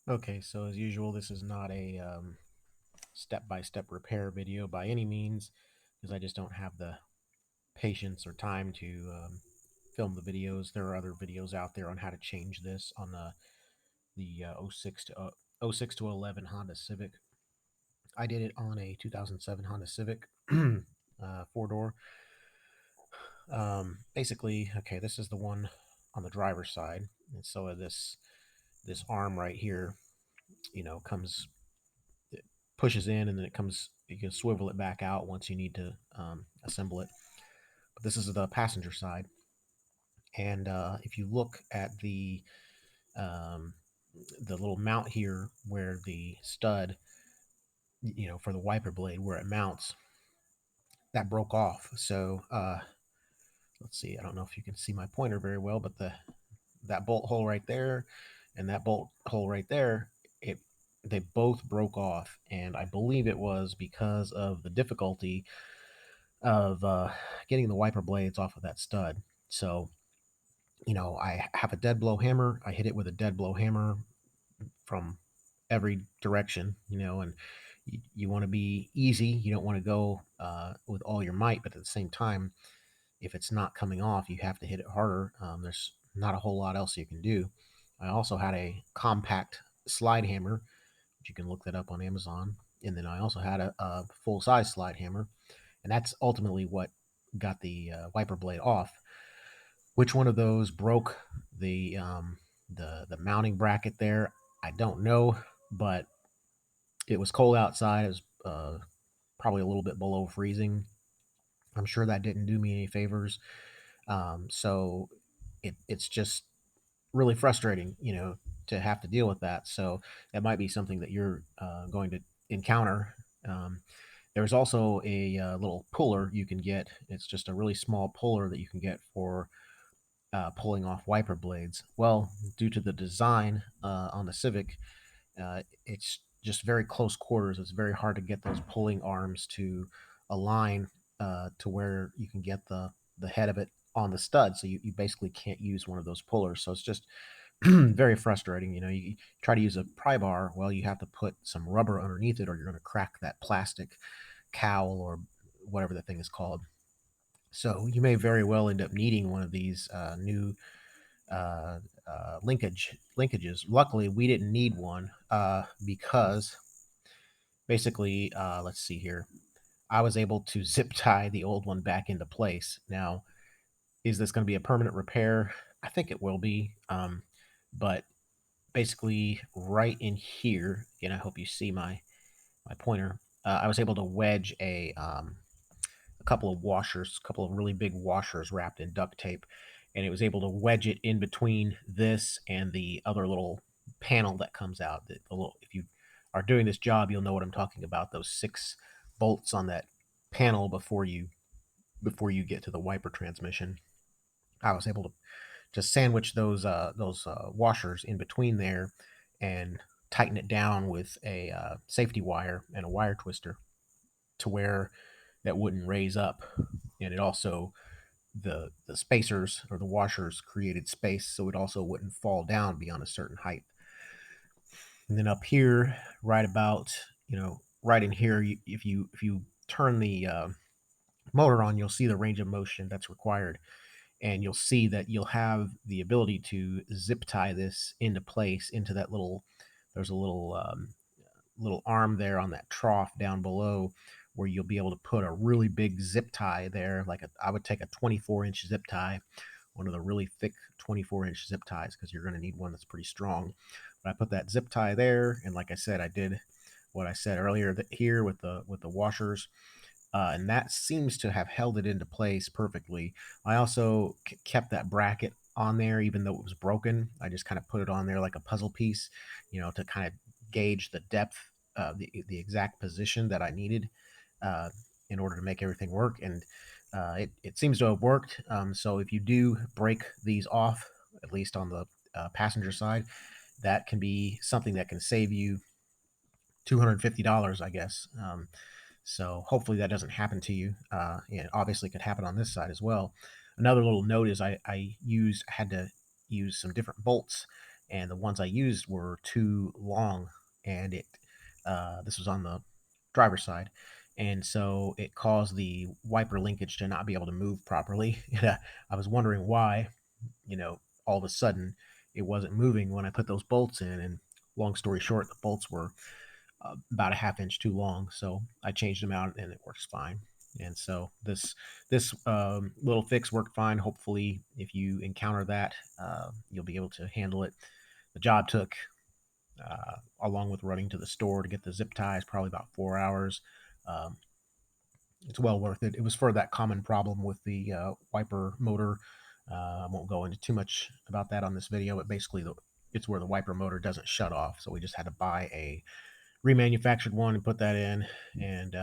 Okay, so as usual, this is not a step-by-step repair video by any means, because I just don't have the patience or time to film the videos. There are other videos out there on how to change this on the '06 to '11 Honda Civic. I did it on a 2007 Honda Civic, four-door. Basically, okay, this is the one on the driver's side, and so this arm right here, comes it pushes in, and then it comes. You can swivel it back out once you need to assemble it. But this is the passenger side, and if you look at um, the little mount here, where the stud, for the wiper blade, where it mounts, that broke off. So let's see. I don't know if you can see my pointer very well, but the that bolt hole right there and that bolt hole right there, it they both broke off, and I believe it was because of the difficulty of getting the wiper blades off of that stud. So, I have a dead blow hammer. I hit it with a dead blow hammer from every direction, and you want to be easy. You don't want to go with all your might, but at the same time, if it's not coming off, you have to hit it harder. There's not a whole lot else you can do. I also had a compact slide hammer, which you can look that up on Amazon. And then I also had a full size slide hammer, and that's ultimately what got the wiper blade off. Which one of those broke the mounting bracket there? I don't know, but it was cold outside. It was probably a little bit below freezing. I'm sure that didn't do me any favors. So it's just really frustrating, to have to deal with that. So that might be something that you're going to encounter. Um, there's also a little puller you can get. It's just a really small puller that you can get for pulling off wiper blades. Well, due to the design on the Civic, it's just very close quarters. It's very hard to get those pulling arms to align to where you can get the head of it on the stud. So you basically can't use one of those pullers. So it's just very frustrating. You try to use a pry bar. Well, you have to put some rubber underneath it, or you're going to crack that plastic cowl or whatever the thing is called. So you may very well end up needing one of these new uh, linkages. Luckily, we didn't need one because basically, let's see here. I was able to zip tie the old one back into place. Now, is this going to be a permanent repair? I think it will be. But basically, right in here, and I hope you see my pointer. I was able to wedge a couple of washers, a couple of really big washers wrapped in duct tape, and it was able to wedge it in between this and the other little panel that comes out. The little, if you are doing this job, you'll know what I'm talking about. Those six bolts on that panel before you get to the wiper transmission. I was able to just sandwich those washers in between there and tighten it down with a safety wire and a wire twister to where that wouldn't raise up, and it also the spacers or the washers created space so it also wouldn't fall down beyond a certain height. And then up here, right about right in here, if you turn the motor on, you'll see the range of motion that's required, and you'll see that you'll have the ability to zip tie this into place into that little. There's a little arm there on that trough down below where you'll be able to put a really big zip tie there. I would take a 24-inch zip tie, one of the really thick 24-inch zip ties, because you're going to need one that's pretty strong. But I put that zip tie there, and like I said, I did what I said earlier here with the washers. And that seems to have held it into place perfectly. I also kept that bracket on there, even though it was broken. I just kind of put it on there like a puzzle piece, to kind of gauge the depth, the exact position that I needed uh, in order to make everything work. And it seems to have worked. So if you do break these off, at least on the passenger side, that can be something that can save you $250, I guess. So hopefully that doesn't happen to you. And obviously, it could happen on this side as well. Another little note is I had to use some different bolts and the ones I used were too long, and this was on the driver's side, and so it caused the wiper linkage to not be able to move properly. I was wondering why, all of a sudden it wasn't moving when I put those bolts in. And long story short, the bolts were about a half inch too long, so I changed them out and it works fine. And so this little fix worked fine. Hopefully, if you encounter that, you'll be able to handle it. The job took, along with running to the store to get the zip ties, probably about 4 hours. Um, it's well worth it. It was for that common problem with the wiper motor. I won't go into too much about that on this video, but basically, it's where the wiper motor doesn't shut off. So we just had to buy a remanufactured one and put that in, and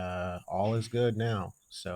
all is good now. So